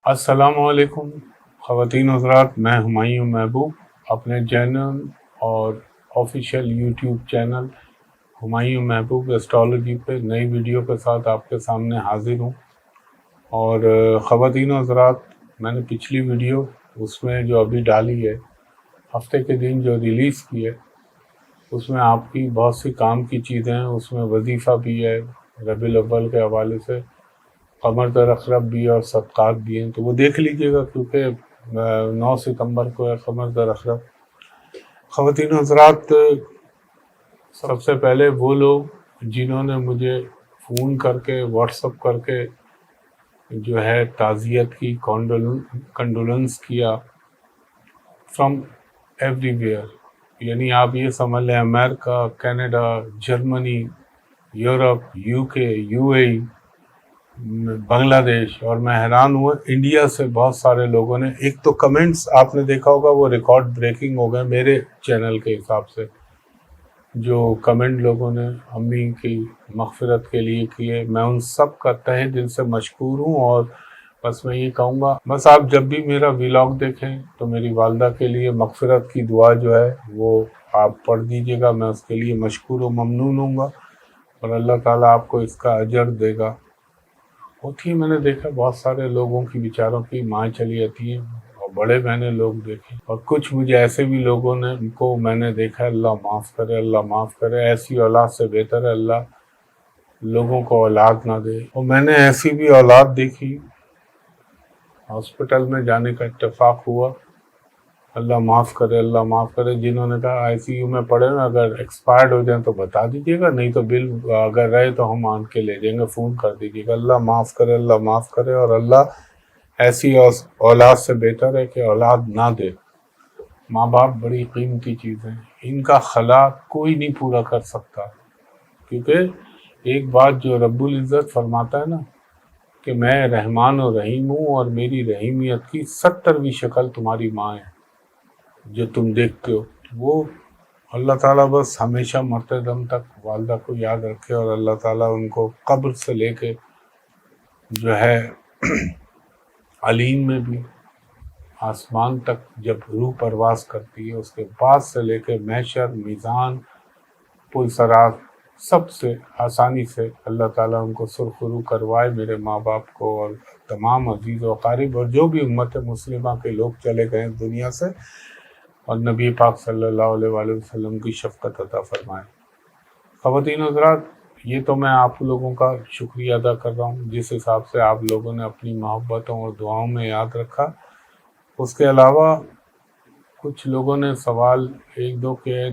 السلام علیکم خواتین حضرات، میں ہمایوں محبوب اپنے چینل اور آفیشیل یوٹیوب چینل ہمایوں محبوب ایسٹرالوجی پہ نئی ویڈیو کے ساتھ آپ کے سامنے حاضر ہوں۔ اور خواتین حضرات، میں نے پچھلی ویڈیو اس میں جو ابھی ڈالی ہے، ہفتے کے دن جو ریلیز کی ہے، اس میں آپ کی بہت سی کام کی چیزیں ہیں۔ اس میں وظیفہ بھی ہے ربیع الاول کے حوالے سے، قمر در اقرب بھی اور صدقات بھی ہیں، تو وہ دیکھ لیجئے گا کیونکہ 9 ستمبر کو ہے قمر در اقرب۔ خواتین حضرات، سب سے پہلے وہ لوگ جنہوں نے مجھے فون کر کے واٹس اپ کر کے جو ہے تعزیت کی کنڈولنس کیا فرام ایوری ویئر، یعنی آپ یہ سمجھ لیں امریکہ، کینیڈا، جرمنی، یورپ، یو کے، یو اے ای، بنگلہ دیش، اور میں حیران ہوا انڈیا سے بہت سارے لوگوں نے، ایک تو کمنٹس آپ نے دیکھا ہوگا وہ ریکارڈ بریکنگ ہو گئے میرے چینل کے حساب سے، جو کمنٹ لوگوں نے امی کی مغفرت کے لیے کیے، میں ان سب کا تہہ دل سے مشکور ہوں۔ اور بس میں یہ کہوں گا، بس آپ جب بھی میرا ویلاگ دیکھیں تو میری والدہ کے لیے مغفرت کی دعا جو ہے وہ آپ پڑھ دیجیے گا، میں اس کے لیے مشکور و ممنون ہوں گا، اور اللہ تعالیٰ آپ کو اس کا اجر دے گا۔ ہوتی ہے، میں نے دیکھا بہت سارے لوگوں کی بیچاروں کی مائیں چلی جاتی ہیں، اور بڑے میں نے لوگ دیکھے، اور کچھ مجھے ایسے بھی لوگوں نے ان کو میں نے دیکھا، اللہ معاف کرے، اللہ معاف کرے، ایسی اولاد سے بہتر ہے اللہ لوگوں کو اولاد نہ دے۔ اور میں نے ایسی بھی اولاد دیکھی، ہاسپٹل میں جانے کا اتفاق ہوا، اللہ معاف کرے، اللہ معاف کرے، جنہوں نے کہا آئی سی یو میں پڑے ہوئے، اگر ایکسپائرڈ ہو جائیں تو بتا دیجیے گا، نہیں تو بل اگر رہے تو ہم آن کے لے جائیں گے، فون کر دیجیے گا۔ اللہ معاف کرے، اللہ معاف کرے، اور اللہ ایسی اولاد سے بہتر ہے کہ اولاد نہ دے۔ ماں باپ بڑی قیمتی چیز ہیں، ان کا خلا کوئی نہیں پورا کر سکتا، کیونکہ ایک بات جو رب العزت فرماتا ہے نا کہ میں رحمان و رحیم ہوں، اور میری رحیمیت کی 70ویں شکل تمہاری ماں ہے جو تم دیکھتے ہو۔ وہ اللہ تعالیٰ بس ہمیشہ مرتے دم تک والدہ کو یاد رکھے، اور اللہ تعالیٰ ان کو قبر سے لے کے جو ہے علیم میں بھی آسمان تک جب روح پرواز کرتی ہے، اس کے بعد سے لے کے محشر، میزان، پل صراط، سب سے آسانی سے اللہ تعالیٰ ان کو سرخرو کروائے، میرے ماں باپ کو اور تمام عزیز و اقارب، اور جو بھی امت مسلمہ کے لوگ چلے گئے دنیا سے، اور نبی پاک صلی اللہ علیہ وآلہ وسلم کی شفقت عطا فرمائے۔ خواتین حضرات، یہ تو میں آپ لوگوں کا شکریہ ادا کر رہا ہوں جس حساب سے آپ لوگوں نے اپنی محبتوں اور دعاؤں میں یاد رکھا۔ اس کے علاوہ کچھ لوگوں نے سوال ایک دو کے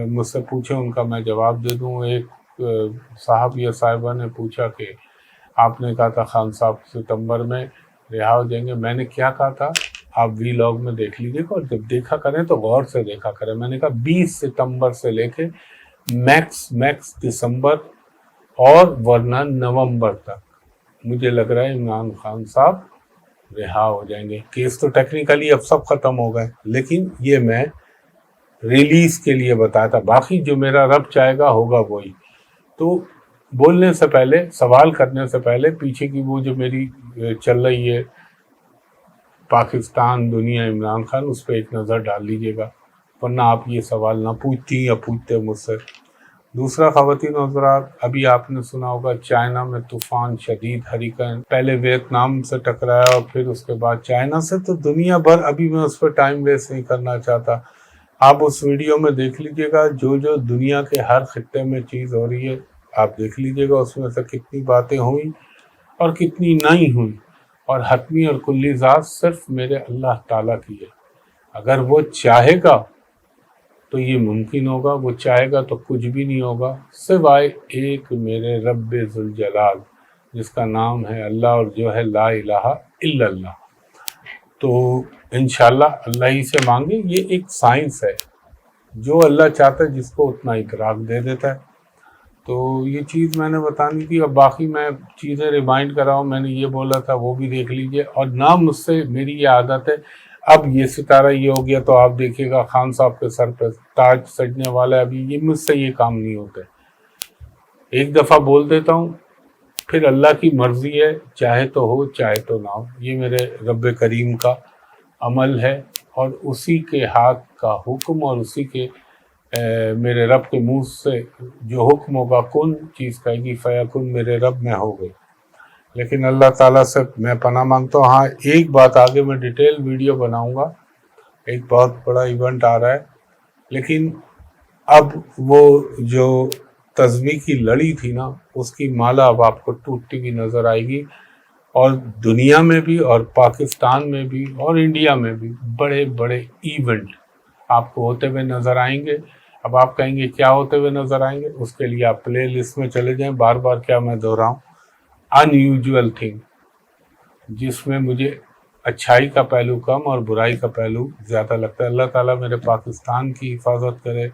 مجھ سے پوچھے، ان کا میں جواب دے دوں۔ ایک صاحب یا صاحبہ نے پوچھا کہ آپ نے کہا تھا خان صاحب ستمبر میں رہا ہو جائیں گے، میں نے کیا کہا تھا آپ وی لاگ میں دیکھ لیجیے گا، اور جب دیکھا کریں تو غور سے دیکھا کریں۔ میں نے کہا 20 ستمبر سے لے کے میکس دسمبر اور ورنہ نومبر تک مجھے لگ رہا ہے عمران خان صاحب رہا ہو جائیں گے۔ کیس تو ٹیکنیکلی اب سب ختم ہو گئے، لیکن یہ میں ریلیز کے لیے بتایا تھا، باقی جو میرا رب چاہے گا ہوگا وہی۔ تو بولنے سے پہلے، سوال کرنے سے پہلے، پیچھے کی وہ جو میری چل رہی ہے پاکستان دنیا عمران خان، اس پہ ایک نظر ڈال لیجیے گا، ورنہ آپ یہ سوال نہ پوچھتی یا پوچھتے مجھ سے۔ دوسرا خواتین حضرات، ابھی آپ نے سنا ہوگا چائنا میں طوفان شدید ہریکین، پہلے ویتنام سے ٹکرایا اور پھر اس کے بعد چائنا سے، تو دنیا بھر، ابھی میں اس پہ ٹائم ویسٹ نہیں کرنا چاہتا، آپ اس ویڈیو میں دیکھ لیجئے گا، جو دنیا کے ہر خطے میں چیز ہو رہی ہے آپ دیکھ لیجئے گا، اس میں سے کتنی باتیں ہوئیں اور کتنی نہیں ہوئیں، اور حتمی اور کلی ذات صرف میرے اللہ تعالیٰ کی ہے۔ اگر وہ چاہے گا تو یہ ممکن ہوگا، وہ چاہے گا تو کچھ بھی نہیں ہوگا سوائے ایک میرے رب ذوالجلال جس کا نام ہے اللہ، اور جو ہے لا الہ الا اللہ۔ تو انشاءاللہ اللہ ہی سے مانگے، یہ ایک سائنس ہے، جو اللہ چاہتا ہے جس کو اتنا ادراک دے دیتا ہے۔ تو یہ چیز میں نے بتانی تھی، اور باقی میں چیزیں ریمائنڈ کر رہا ہوں، میں نے یہ بولا تھا وہ بھی دیکھ لیجئے، اور نہ مجھ سے، میری یہ عادت ہے، اب یہ ستارہ یہ ہو گیا تو آپ دیکھیے گا خان صاحب کے سر پہ تاج سجنے والا ہے، ابھی یہ مجھ سے یہ کام نہیں ہوتے، ایک دفعہ بول دیتا ہوں پھر اللہ کی مرضی ہے، چاہے تو ہو چاہے تو نہ ہو، یہ میرے رب کریم کا عمل ہے اور اسی کے ہاتھ کا حکم اور اسی کے میرے رب کے منہ سے جو حکم ہوگا کن چیز کہے گی فیکن، میرے رب میں ہو گئی۔ لیکن اللہ تعالیٰ سے میں پناہ مانگتا ہوں۔ ہاں ایک بات آگے میں ڈیٹیل ویڈیو بناؤں گا، ایک بہت بڑا ایونٹ آ رہا ہے، لیکن اب وہ جو تزوی کی لڑی تھی نا، اس کی مالا اب آپ کو ٹوٹتی ہوئی نظر آئے گی، اور دنیا میں بھی اور پاکستان میں بھی اور انڈیا میں بھی بڑے بڑے ایونٹ آپ کو ہوتے ہوئے نظر آئیں گے۔ اب آپ کہیں گے کیا ہوتے ہوئے نظر آئیں گے؟ اس کے لیے آپ پلے لسٹ میں چلے جائیں، بار بار کیا میں دہراؤں۔ ان یوزول تھنگ، جس میں مجھے اچھائی کا پہلو کم اور برائی کا پہلو زیادہ لگتا ہے۔ اللہ تعالیٰ میرے پاکستان کی حفاظت کرے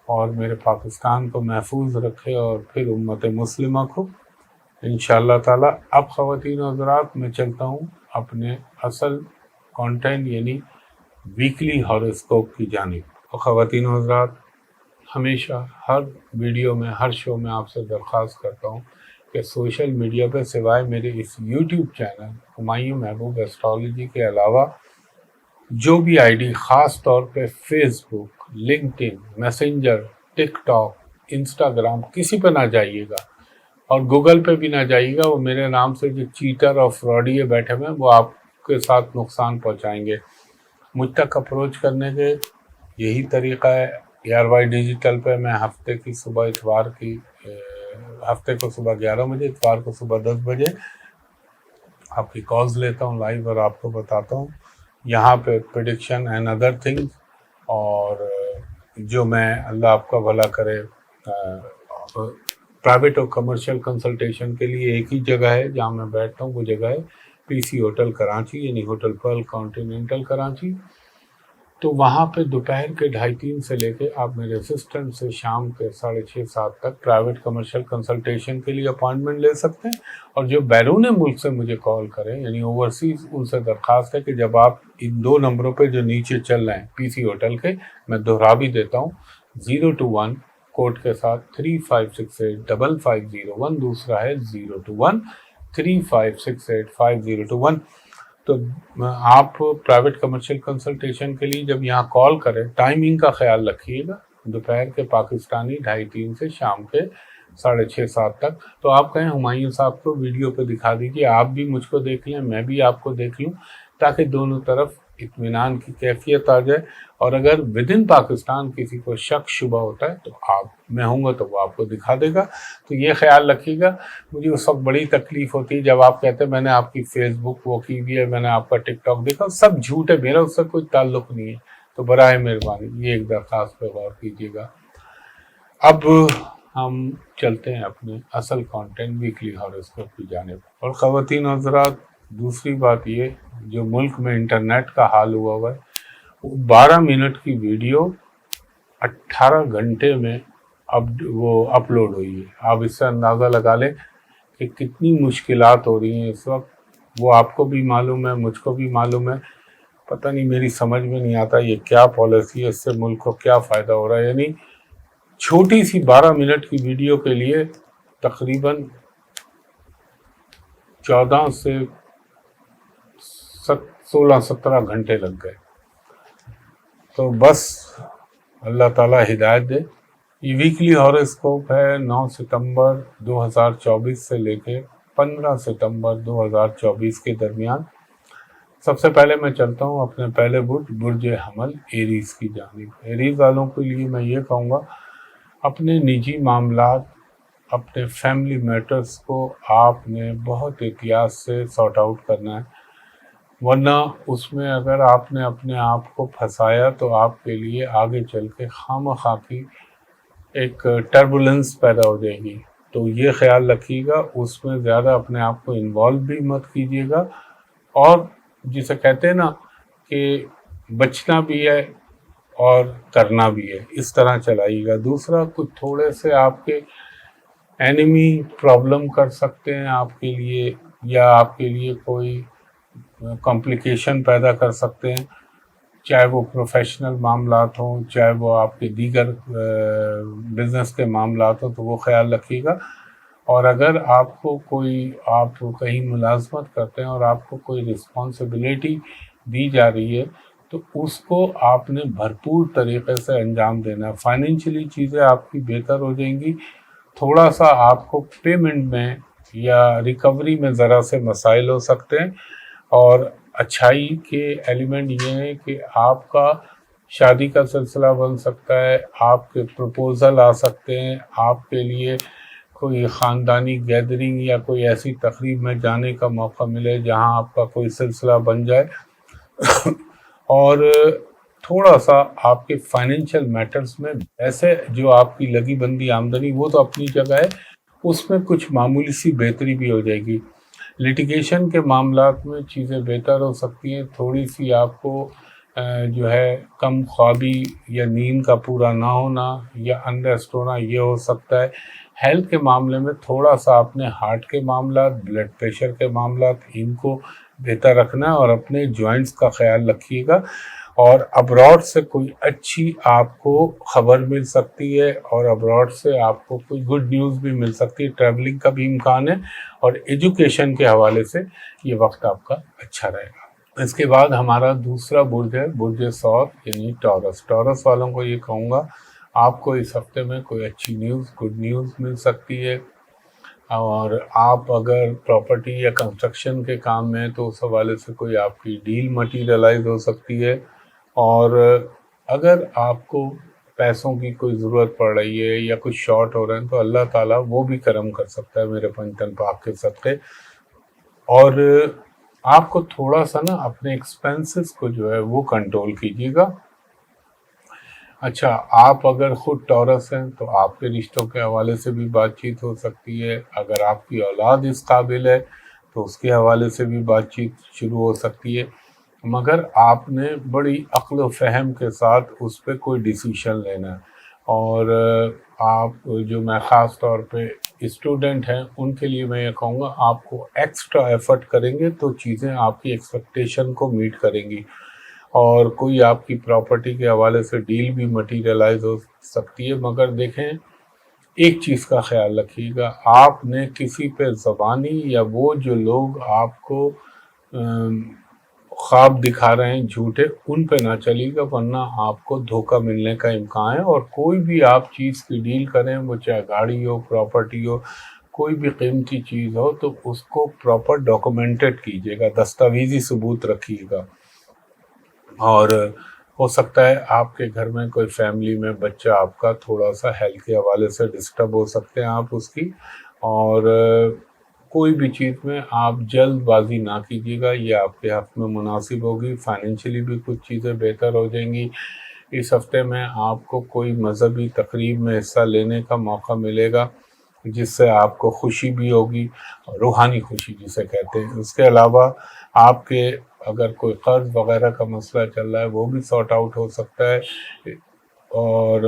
اور میرے پاکستان کو محفوظ رکھے، اور پھر امت مسلمہ کو انشاءاللہ تعالیٰ۔ اب خواتین و حضرات میں چلتا ہوں اپنے اصل کانٹینٹ یعنی ویکلی ہاروسکوپ کی جانب۔ اور خواتین و حضرات، ہمیشہ ہر ویڈیو میں ہر شو میں آپ سے درخواست کرتا ہوں کہ سوشل میڈیا پہ سوائے میرے اس یوٹیوب چینل ہمایوں محبوب ایسٹرالوجی کے علاوہ جو بھی آئی ڈی، خاص طور پہ فیس بک، لنکڈ ان، میسنجر، ٹک ٹاک، انسٹاگرام، کسی پہ نہ جائیے گا، اور گوگل پہ بھی نہ جائیے گا۔ وہ میرے نام سے جو چیٹر اور فراڈیے بیٹھے ہوئے ہیں وہ آپ کے ساتھ نقصان پہنچائیں گے۔ مجھ تک اپروچ کرنے کے یہی طریقہ ہے، ARY ڈیجیٹل پہ میں ہفتے کو صبح 11 بجے، اتوار کو صبح 10 بجے آپ کی کالز لیتا ہوں لائیو اور آپ کو بتاتا ہوں یہاں پہ پریڈکشن اینڈ ادر تھنگز۔ اور جو میں اللہ آپ کا بھلا کرے، پرائیویٹ اور کمرشل کنسلٹیشن کے لیے ایک ہی جگہ ہے جہاں میں بیٹھتا ہوں، وہ جگہ ہے PC ہوٹل کراچی، یعنی ہوٹل پرل کانٹیننٹل کراچی۔ تو وہاں پہ دوپہر کے 2:30 سے لے کے آپ میرے اسسٹنٹ سے شام کے 6:30 7 تک پرائیویٹ کمرشل کنسلٹیشن کے لیے اپوائنٹمنٹ لے سکتے ہیں۔ اور جو بیرون ملک سے مجھے کال کریں یعنی اوورسیز، ان سے درخواست ہے کہ جب آپ ان 2 نمبروں پہ جو نیچے چل رہے ہیں PC ہوٹل کے، میں دہرا بھی دیتا ہوں، 021 کوڈ کے ساتھ 35685501، دوسرا ہے 021 35685021۔ تو آپ پرائیویٹ کمرشل کنسلٹیشن کے لیے جب یہاں کال کریں، ٹائمنگ کا خیال رکھیے گا، دوپہر کے پاکستانی 2:30 سے شام کے 6:30 7 تک۔ تو آپ کہیں ہمایوں صاحب کو ویڈیو پہ دکھا دیجیے، آپ بھی مجھ کو دیکھ لیں، میں بھی آپ کو دیکھ لوں، تاکہ دونوں طرف اطمینان کی کیفیت آ جائے۔ اور اگر ودن پاکستان کسی کو شک شبہ ہوتا ہے تو میں ہوں گا تو وہ آپ کو دکھا دے گا۔ تو یہ خیال رکھیے گا۔ مجھے اس وقت بڑی تکلیف ہوتی ہے جب آپ کہتے ہیں میں نے آپ کی فیس بک وہ کی ہوئی ہے، میں نے آپ کا ٹک ٹاک دیکھا، سب جھوٹ ہے، میرا اس سے کوئی تعلق نہیں ہے۔ تو براہ مہربانی یہ ایک درخواست پہ غور کیجیے گا۔ اب ہم چلتے ہیں اپنے اصل کانٹینٹ ویکلی ہاروسکوپ کی جانب۔ اور خواتین و حضرات، دوسری بات یہ، جو ملک میں انٹرنیٹ کا حال ہوا ہے، 12 منٹ کی ویڈیو 18 گھنٹے میں وہ اپلوڈ ہوئی ہے۔ آپ اس سے اندازہ لگا لیں کہ کتنی مشکلات ہو رہی ہیں اس وقت۔ وہ آپ کو بھی معلوم ہے، مجھ کو بھی معلوم ہے۔ پتہ نہیں، میری سمجھ میں نہیں آتا یہ کیا پالیسی ہے، اس سے ملک کو کیا فائدہ ہو رہا ہے۔ یعنی چھوٹی سی 12 منٹ کی ویڈیو کے لیے تقریباً 14 سے 16-17 گھنٹے لگ گئے۔ تو بس اللہ تعالیٰ ہدایت دے۔ یہ ویکلی ہاروسکوپ ہے 9 ستمبر 2024 سے لے کے 15 ستمبر 2024 کے درمیان۔ سب سے پہلے میں چلتا ہوں اپنے پہلے برج حمل ایریز کی جانب۔ ایریز والوں کے لیے میں یہ کہوں گا، اپنے نجی معاملات، اپنے فیملی میٹرز کو آپ نے بہت احتیاط سے سارٹ آؤٹ کرنا ہے، ورنہ اس میں اگر آپ نے اپنے آپ کو پھنسایا تو آپ کے لیے آگے چل کے خواہ کی ایک ٹربولنس پیدا ہو جائے گی۔ تو یہ خیال رکھیے گا، اس میں زیادہ اپنے آپ کو انوالو بھی مت کیجیے گا، اور جسے کہتے ہیں نا کہ بچنا بھی ہے اور کرنا بھی ہے، اس طرح چلائیے گا۔ دوسرا، کچھ تھوڑے سے آپ کے اینیمی پرابلم کر سکتے ہیں آپ کے لیے، یا آپ کے لیے کوئی کمپلیکیشن پیدا کر سکتے ہیں، چاہے وہ پروفیشنل معاملات ہوں، چاہے وہ آپ کے دیگر بزنس کے معاملات ہوں، تو وہ خیال رکھیے گا۔ اور اگر آپ کو آپ کہیں ملازمت کرتے ہیں اور آپ کو کوئی رسپانسبلٹی دی جا رہی ہے تو اس کو آپ نے بھرپور طریقے سے انجام دینا ہے. فائنینشلی چیزیں آپ کی بہتر ہو جائیں گی. تھوڑا سا آپ کو پیمنٹ میں یا ریکوری میں ذرا سے مسائل ہو سکتے ہیں. اور اچھائی کے ایلیمنٹ یہ ہیں کہ آپ کا شادی کا سلسلہ بن سکتا ہے، آپ کے پروپوزل آ سکتے ہیں، آپ کے لیے کوئی خاندانی گیدرنگ یا کوئی ایسی تقریب میں جانے کا موقع ملے جہاں آپ کا کوئی سلسلہ بن جائے. اور تھوڑا سا آپ کے فائنینشیل میٹرز میں ایسے جو آپ کی لگی بندی آمدنی وہ تو اپنی جگہ ہے، اس میں کچھ معمولی سی بہتری بھی ہو جائے گی. لٹیگیشن کے معاملات میں چیزیں بہتر ہو سکتی ہیں. تھوڑی سی آپ کو جو ہے کم خوابی یا نیند کا پورا نہ ہونا یا انریسٹ ہونا یہ ہو سکتا ہے. ہیلتھ کے معاملے میں تھوڑا سا آپ نے ہارٹ کے معاملات، بلڈ پریشر کے معاملات ان کو بہتر رکھنا ہے اور اپنے جوائنٹس کا خیال رکھیے گا. اور ابراڈ سے کوئی اچھی آپ کو خبر مل سکتی ہے اور ابراڈ سے آپ کو کوئی گڈ نیوز بھی مل سکتی ہے. ٹریولنگ کا بھی امکان ہے اور ایجوکیشن کے حوالے سے یہ وقت آپ کا اچھا رہے گا. اس کے بعد ہمارا دوسرا برج ہے برج ثور یعنی ٹورس. ٹورس والوں کو یہ کہوں گا آپ کو اس ہفتے میں کوئی اچھی نیوز، گڈ نیوز مل سکتی ہے. اور آپ اگر پراپرٹی یا کنسٹرکشن کے کام میں تو اس حوالے سے کوئی آپ کی ڈیل مٹیریلائز ہو سکتی ہے. اور اگر آپ کو پیسوں کی کوئی ضرورت پڑ رہی ہے یا کچھ شارٹ ہو رہے ہیں تو اللہ تعالیٰ وہ بھی کرم کر سکتا ہے میرے پنجتن پاک کے صدقے. اور آپ کو تھوڑا سا نا اپنے ایکسپینسز کو جو ہے وہ کنٹرول کیجیے گا. اچھا، آپ اگر خود ٹورس ہیں تو آپ کے رشتوں کے حوالے سے بھی بات چیت ہو سکتی ہے. اگر آپ کی اولاد اس قابل ہے تو اس کے حوالے سے بھی بات چیت شروع ہو سکتی ہے. مگر آپ نے بڑی عقل و فہم کے ساتھ اس پہ کوئی ڈیسیشن لینا ہے. اور آپ جو میں خاص طور پہ اسٹوڈنٹ ہیں ان کے لیے میں یہ کہوں گا آپ کو ایکسٹرا ایفرٹ کریں گے تو چیزیں آپ کی ایکسپیکٹیشن کو میٹ کریں گی. اور کوئی آپ کی پراپرٹی کے حوالے سے ڈیل بھی مٹیریلائز ہو سکتی ہے. مگر دیکھیں ایک چیز کا خیال رکھیے گا، آپ نے کسی پہ زبانی یا وہ جو لوگ آپ کو خواب دکھا رہے ہیں جھوٹے ان پہ نہ چلیے گا ورنہ آپ کو دھوکہ ملنے کا امکان ہے. اور کوئی بھی آپ چیز کی ڈیل کریں وہ چاہے گاڑی ہو، پراپرٹی ہو، کوئی بھی قیمتی چیز ہو تو اس کو پراپر ڈاکومنٹڈ کیجیے گا، دستاویزی ثبوت رکھیے گا. اور ہو سکتا ہے آپ کے گھر میں کوئی فیملی میں بچہ آپ کا تھوڑا سا ہیلتھ کے حوالے سے ڈسٹرب ہو سکتے ہیں آپ اس کی. اور کوئی بھی چیز میں آپ جلد بازی نہ کیجیے گا، یہ آپ کے حق میں مناسب ہوگی. فائنینشلی بھی کچھ چیزیں بہتر ہو جائیں گی. اس ہفتے میں آپ کو کوئی مذہبی تقریب میں حصہ لینے کا موقع ملے گا جس سے آپ کو خوشی بھی ہوگی، روحانی خوشی جسے کہتے ہیں. اس کے علاوہ آپ کے اگر کوئی قرض وغیرہ کا مسئلہ چل رہا ہے وہ بھی سارٹ آؤٹ ہو سکتا ہے. اور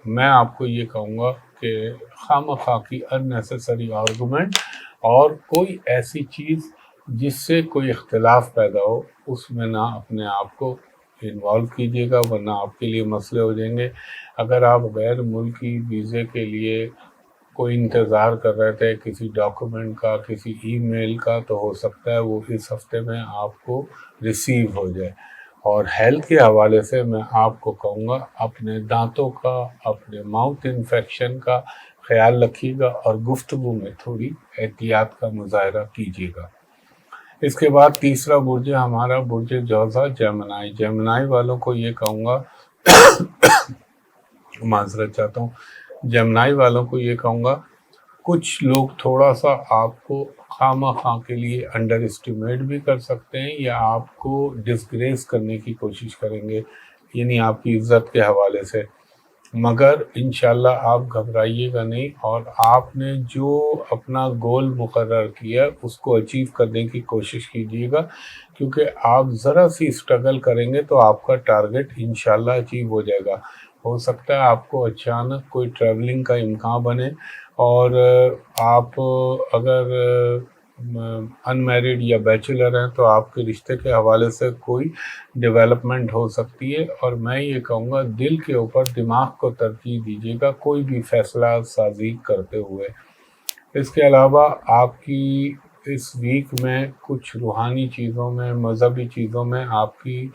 میں آپ کو یہ کہوں گا کہ خواہ کی اننیسیسری آرگومنٹ اور کوئی ایسی چیز جس سے کوئی اختلاف پیدا ہو اس میں نہ اپنے آپ کو انوالو کیجیے گا ورنہ آپ کے لیے مسئلے ہو جائیں گے. اگر آپ غیر ملکی ویزے کے لیے کوئی انتظار کر رہے تھے کسی ڈاکومنٹ کا، کسی ای میل کا، تو ہو سکتا ہے وہ اس ہفتے میں آپ کو ریسیو ہو جائے. اور ہیلتھ کے حوالے سے میں آپ کو کہوں گا اپنے دانتوں کا، اپنے ماؤتھ انفیکشن کا خیال رکھیے گا اور گفتگو میں تھوڑی احتیاط کا مظاہرہ کیجیے گا. اس کے بعد تیسرا برج ہمارا برج جوزا جیمنائی. جیمنائی والوں کو یہ کہوں گا معذرت چاہتا ہوں، جیمنائی والوں کو یہ کہوں گا کچھ لوگ تھوڑا سا آپ کو خواہ کے لیے انڈر اسٹیمیٹ بھی کر سکتے ہیں یا آپ کو ڈسگریس کرنے کی کوشش کریں گے، یعنی آپ کی عزت کے حوالے سے. مگر انشاءاللہ آپ گھبرائیے گا نہیں اور آپ نے جو اپنا گول مقرر کیا اس کو اچیو کرنے کی کوشش کیجیے گا کیونکہ آپ ذرا سی اسٹرگل کریں گے تو آپ کا ٹارگٹ انشاءاللہ اچیو ہو جائے گا. ہو سکتا ہے آپ کو اچانک کوئی ٹریولنگ کا امکان بنے اور آپ اگر ان میرڈ یا بیچلر ہیں تو آپ کے رشتے کے حوالے سے کوئی ڈیولپمنٹ ہو سکتی ہے. اور میں یہ کہوں گا دل کے اوپر دماغ کو ترجیح دیجیے گا کوئی بھی فیصلہ سازی کرتے ہوئے. اس کے علاوہ آپ کی اس ویک میں کچھ روحانی چیزوں میں، مذہبی چیزوں میں آپ کی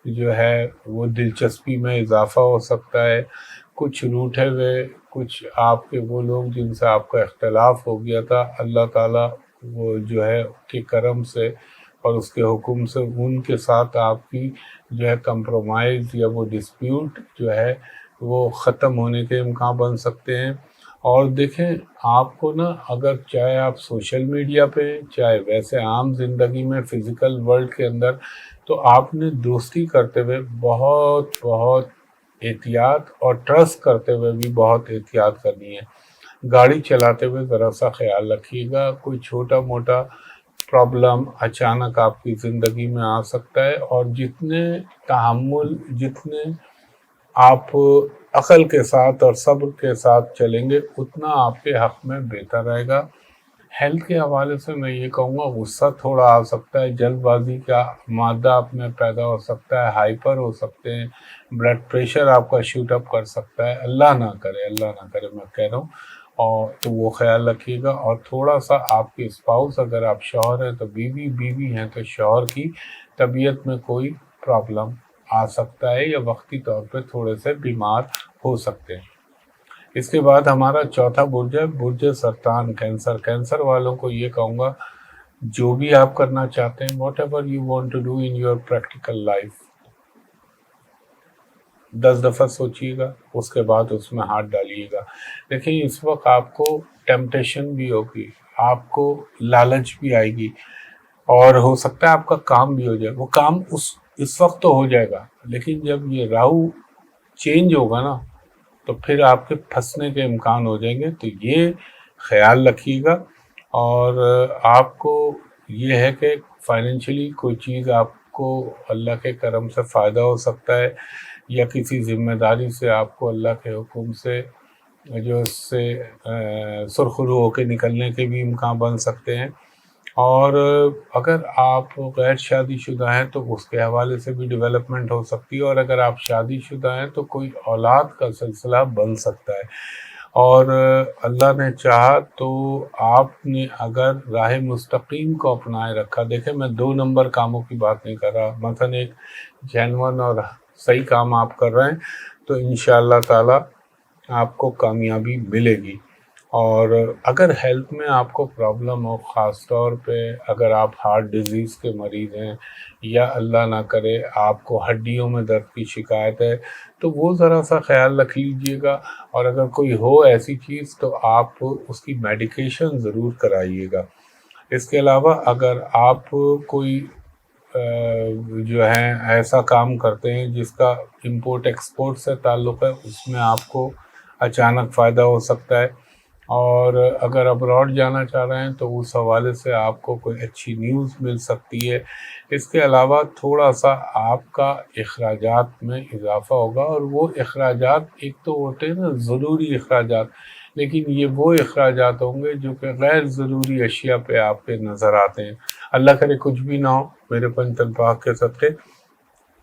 جو ہے وہ دلچسپی میں اضافہ ہو سکتا ہے۔ کچھ روٹھے ہوئے، کچھ آپ کے وہ لوگ جن سے آپ کا اختلاف ہو گیا تھا، اللہ تعالیٰ وہ جو ہے کے کرم سے اور اس کے حکم سے ان کے ساتھ آپ کی جو ہے کمپرومائز یا وہ ڈسپیوٹ جو ہے وہ ختم ہونے کے امکان بن سکتے ہیں۔ اور دیکھیں آپ کو نا، اگر چاہے آپ سوشل میڈیا پہ، چاہے ویسے عام زندگی میں فزیکل ورلڈ کے اندر، تو آپ نے دوستی کرتے ہوئے بہت بہت احتیاط اور ٹرسٹ کرتے ہوئے بھی بہت احتیاط کرنی ہے۔ گاڑی چلاتے ہوئے ذرا سا خیال رکھیے گا، کوئی چھوٹا موٹا پرابلم اچانک آپ کی زندگی میں آ سکتا ہے، اور جتنے تحمل، جتنے آپ عقل کے ساتھ اور صبر کے ساتھ چلیں گے اتنا آپ کے حق میں بہتر رہے گا۔ ہیلتھ کے حوالے سے میں یہ کہوں گا، غصہ تھوڑا آ سکتا ہے، جلد بازی کا مادہ آپ میں پیدا ہو سکتا ہے، ہائپر ہو سکتے ہیں، بلڈ پریشر آپ کا شوٹ اپ کر سکتا ہے، اللہ نہ کرے میں کہہ رہا ہوں، اور تو وہ خیال رکھیے گا۔ اور تھوڑا سا آپ کے اسپاؤس، اگر آپ شوہر ہیں تو بیوی ہیں تو شوہر کی طبیعت میں کوئی پرابلم آ سکتا ہے، یا وقتی طور پہ تھوڑے سے بیمار ہو سکتے ہیں۔ اس کے بعد ہمارا چوتھا برج ہے برج سرطان، کینسر والوں کو یہ کہوں گا، جو بھی آپ کرنا چاہتے ہیں، whatever you want to do in your practical life, 10 دفعہ سوچیے گا، اس کے بعد اس میں ہاتھ ڈالیے گا۔ دیکھیں اس وقت آپ کو ٹیمپٹیشن بھی ہوگی، آپ کو لالچ بھی آئے گی، اور ہو سکتا ہے آپ کا کام بھی ہو جائے۔ وہ کام اس وقت تو ہو جائے گا، لیکن جب یہ راہو چینج ہوگا نا، تو پھر آپ کے پھنسنے کے امکان ہو جائیں گے۔ تو یہ خیال رکھیے گا۔ اور آپ کو یہ ہے کہ فائنینشلی کوئی چیز آپ کو اللہ کے کرم سے فائدہ ہو سکتا ہے، یا کسی ذمہ داری سے آپ کو اللہ کے حکم سے جو اس سے سرخرو ہو کے نکلنے کے بھی امکان بن سکتے ہیں۔ اور اگر آپ غیر شادی شدہ ہیں تو اس کے حوالے سے بھی ڈیولپمنٹ ہو سکتی ہے، اور اگر آپ شادی شدہ ہیں تو کوئی اولاد کا سلسلہ بن سکتا ہے۔ اور اللہ نے چاہا تو آپ نے اگر راہ مستقیم کو اپنائے رکھا، دیکھیں میں 2 نمبر کاموں کی بات نہیں کر رہا، مثلا ایک جینون اور صحیح کام آپ کر رہے ہیں تو انشاءاللہ تعالی آپ کو کامیابی ملے گی۔ اور اگر ہیلتھ میں آپ کو پرابلم ہو، خاص طور پہ اگر آپ ہارٹ ڈیزیز کے مریض ہیں، یا اللہ نہ کرے آپ کو ہڈیوں میں درد کی شکایت ہے، تو وہ ذرا سا خیال رکھ لیجئے گا، اور اگر کوئی ہو ایسی چیز تو آپ اس کی میڈیکیشن ضرور کرائیے گا۔ اس کے علاوہ اگر آپ کوئی جو ہے ایسا کام کرتے ہیں جس کا امپورٹ ایکسپورٹ سے تعلق ہے، اس میں آپ کو اچانک فائدہ ہو سکتا ہے۔ اور اگر ابراڈ جانا چاہ رہے ہیں تو اس حوالے سے آپ کو کوئی اچھی نیوز مل سکتی ہے۔ اس کے علاوہ تھوڑا سا آپ کا اخراجات میں اضافہ ہوگا، اور وہ اخراجات ایک تو ہوتے ہیں نا ضروری اخراجات، لیکن یہ وہ اخراجات ہوں گے جو کہ غیر ضروری اشیاء پہ آپ کے نظر آتے ہیں۔ اللہ کرے کچھ بھی نہ ہو میرے پنجتن پاک کے صدقے۔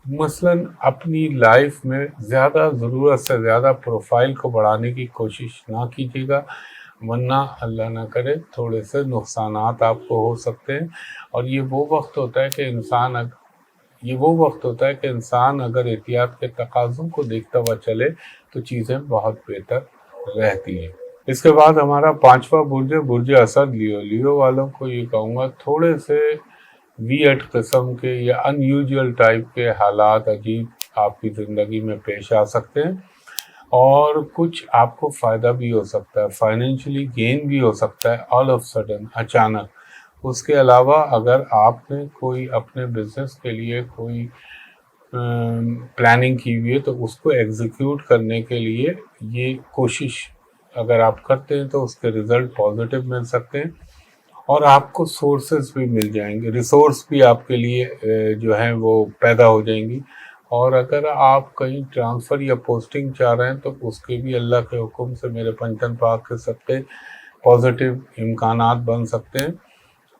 مثلاً اپنی لائف میں زیادہ ضرورت سے زیادہ پروفائل کو بڑھانے کی کوشش نہ کیجیے گا، ورنہ اللہ نہ کرے تھوڑے سے نقصانات آپ کو ہو سکتے ہیں۔ اور یہ وہ وقت ہوتا ہے کہ انسان اگر احتیاط کے تقاضوں کو دیکھتا ہوا چلے تو چیزیں بہت بہتر رہتی ہیں۔ اس کے بعد ہمارا 5واں برج اسد، لیو والوں کو یہ کہوں گا، تھوڑے سے ویئرڈ قسم کے یا ان یوزول ٹائپ کے حالات عجیب آپ کی زندگی میں پیش آ سکتے ہیں، اور کچھ آپ کو فائدہ بھی ہو سکتا ہے، فائنینشلی گین بھی ہو سکتا ہے آل آف سڈن، اچانک۔ اس کے علاوہ اگر آپ نے کوئی اپنے بزنس کے لیے کوئی پلاننگ کی ہوئی ہے تو اس کو ایگزیکیوٹ کرنے کے لیے یہ کوشش اگر آپ کرتے ہیں تو اس کے رزلٹ پازیٹیو مل سکتے ہیں، اور آپ کو سورسز بھی مل جائیں گے، ریسورس بھی آپ کے لیے جو ہیں وہ پیدا ہو جائیں گی۔ اور اگر آپ کہیں ٹرانسفر یا پوسٹنگ چاہ رہے ہیں تو اس کے بھی اللہ کے حکم سے میرے پنجتن پاک کے صدقے پازیٹیو امکانات بن سکتے ہیں۔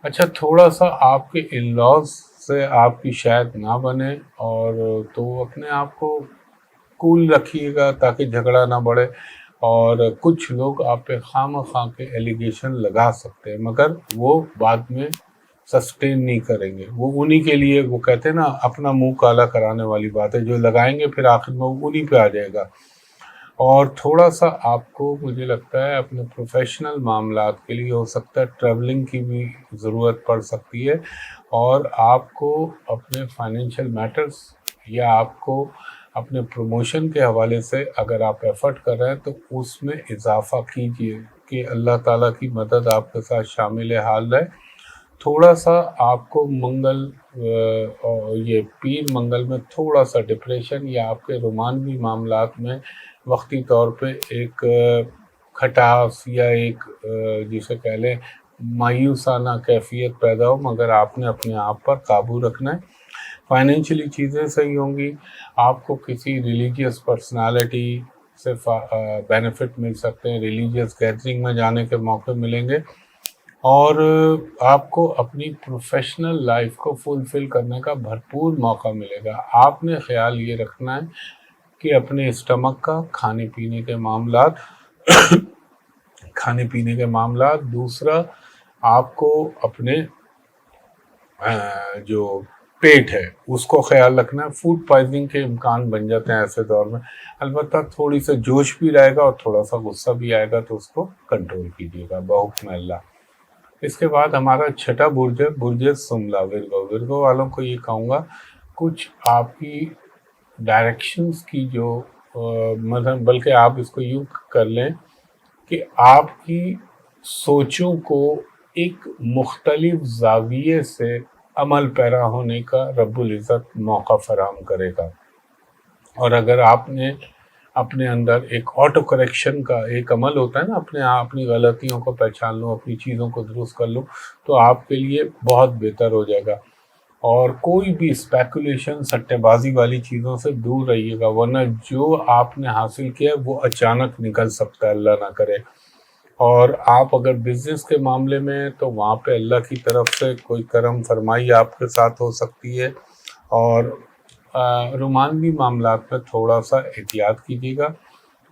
اچھا، تھوڑا سا آپ کے ان لاز سے آپ کی شاید نہ بنے، اور تو اپنے آپ کو کول رکھیے گا تاکہ جھگڑا نہ بڑھے۔ اور کچھ لوگ آپ پہ خواہ کے ایلیگیشن لگا سکتے ہیں، مگر وہ بعد میں سسٹین نہیں کریں گے. وہ انہی کے لیے، وہ کہتے ہیں نا اپنا منہ کالا کرانے والی بات ہے، جو لگائیں گے پھر آخر میں وہ انہی پہ آ جائے گا. اور تھوڑا سا آپ کو مجھے لگتا ہے اپنے پروفیشنل معاملات کے لیے ہو سکتا ہے ٹریولنگ کی بھی ضرورت پڑ سکتی ہے، اور آپ کو اپنے فائنینشیل میٹرز یا آپ کو اپنے پروموشن کے حوالے سے اگر آپ ایفرٹ کر رہے ہیں تو اس میں اضافہ کیجئے کہ اللہ تعالیٰ کی مدد آپ کے ساتھ شامل حال رہے. تھوڑا سا آپ کو منگل یہ پیر منگل میں تھوڑا سا ڈپریشن یا آپ کے رومانوی معاملات میں وقتی طور پہ ایک کھٹاس یا ایک جسے کہہ لیں مایوسانہ کیفیت پیدا ہو، مگر آپ نے اپنے آپ پر قابو رکھنا ہے. فائنینشلی چیزیں صحیح ہوں گی. آپ کو کسی ریلیجیس پرسنالٹی سے بینیفٹ مل سکتے ہیں، ریلیجیس گیدرنگ میں جانے کے موقع ملیں گے، اور آپ کو اپنی پروفیشنل لائف کو فلفل کرنے کا بھرپور موقع ملے گا. آپ نے خیال یہ رکھنا ہے کہ اپنے اسٹمک کا، کھانے پینے کے معاملات. دوسرا، آپ کو اپنے جو پیٹ ہے اس کو خیال رکھنا ہے. فوڈ پوائزننگ کے امکان بن جاتے ہیں ایسے دور میں. البتہ تھوڑی سا جوش بھی رہے گا اور تھوڑا سا غصہ بھی آئے گا، تو اس کو کنٹرول کیجیے گا بحکم اللہ. اس کے بعد ہمارا چھٹا برج ہے، برج سملا ورگو. ورگو والوں کو یہ کہوں گا، کچھ آپ کی ڈائریکشنز کی جو مطلب، بلکہ آپ اس کو یوں کر لیں کہ آپ کی سوچوں کو ایک مختلف زاویے سے عمل پیرا ہونے کا رب العزت موقع فراہم کرے گا. اور اگر آپ نے اپنے اندر ایک آٹو کریکشن کا ایک عمل ہوتا ہے نا، اپنی غلطیوں کو پہچان لو، اپنی چیزوں کو درست کر لو، تو آپ کے لیے بہت بہتر ہو جائے گا. اور کوئی بھی اسپیکولیشن، سٹے بازی والی چیزوں سے دور رہیے گا، ورنہ جو آپ نے حاصل کیا وہ اچانک نکل سکتا ہے، اللہ نہ کرے. اور آپ اگر بزنس کے معاملے میں، تو وہاں پہ اللہ کی طرف سے کوئی کرم فرمائی آپ کے ساتھ ہو سکتی ہے. اور رومانوی معاملات میں تھوڑا سا احتیاط کیجیے گا.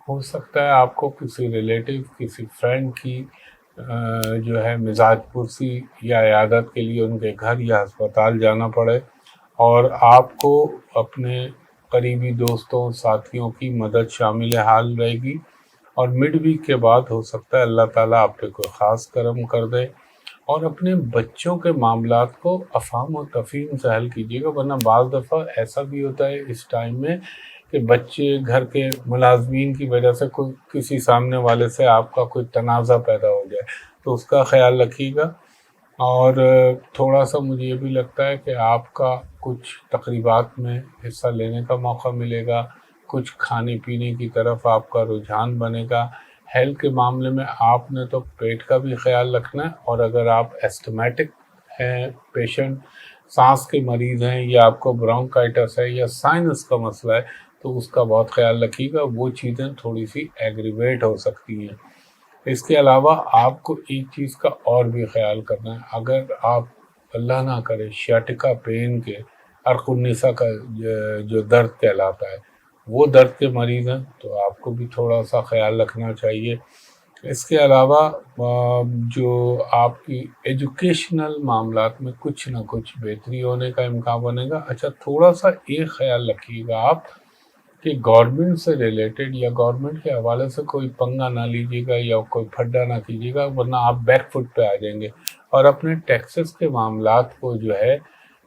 ہو سکتا ہے آپ کو کسی ریلیٹیو، کسی فرینڈ کی جو ہے مزاج پرسی یا عیادت کے لیے ان کے گھر یا ہسپتال جانا پڑے، اور آپ کو اپنے قریبی دوستوں، ساتھیوں کی مدد شامل حال رہے گی. اور مڈ ویک کے بعد ہو سکتا ہے اللہ تعالیٰ آپ پہ کوئی خاص کرم کر دے. اور اپنے بچوں کے معاملات کو افہام و تفہیم سے حل کیجیے گا، ورنہ بعض دفعہ ایسا بھی ہوتا ہے اس ٹائم میں کہ بچے، گھر کے ملازمین کی وجہ سے کوئی کسی سامنے والے سے آپ کا کوئی تنازع پیدا ہو جائے، تو اس کا خیال رکھیے گا. اور تھوڑا سا مجھے یہ بھی لگتا ہے کہ آپ کا کچھ تقریبات میں حصہ لینے کا موقع ملے گا، کچھ کھانے پینے کی طرف آپ کا رجحان بنے گا. ہیلتھ کے معاملے میں آپ نے تو پیٹ کا بھی خیال رکھنا ہے، اور اگر آپ ایسٹمیٹک ہیں، پیشنٹ، سانس کے مریض ہیں، یا آپ کو برونکائٹس ہے یا سائنس کا مسئلہ ہے، تو اس کا بہت خیال رکھیے گا. وہ چیزیں تھوڑی سی ایگریویٹ ہو سکتی ہیں. اس کے علاوہ آپ کو ایک چیز کا اور بھی خیال کرنا ہے. اگر آپ اللہ نہ کرے شیاٹکا پین کے، عرق النساء کا جو درد کہلاتا ہے، وہ درد کے مریض ہیں، تو آپ کو بھی تھوڑا سا خیال رکھنا چاہیے. اس کے علاوہ جو آپ کی ایجوکیشنل معاملات میں کچھ نہ کچھ بہتری ہونے کا امکان بنے گا. اچھا، تھوڑا سا ایک خیال رکھیے گا آپ کہ گورنمنٹ سے ریلیٹڈ یا گورنمنٹ کے حوالے سے کوئی پنگا نہ لیجیے گا یا کوئی پھڈا نہ کیجیے گا، ورنہ آپ بیک فٹ پہ آ جائیں گے. اور اپنے ٹیکسز کے معاملات کو جو ہے،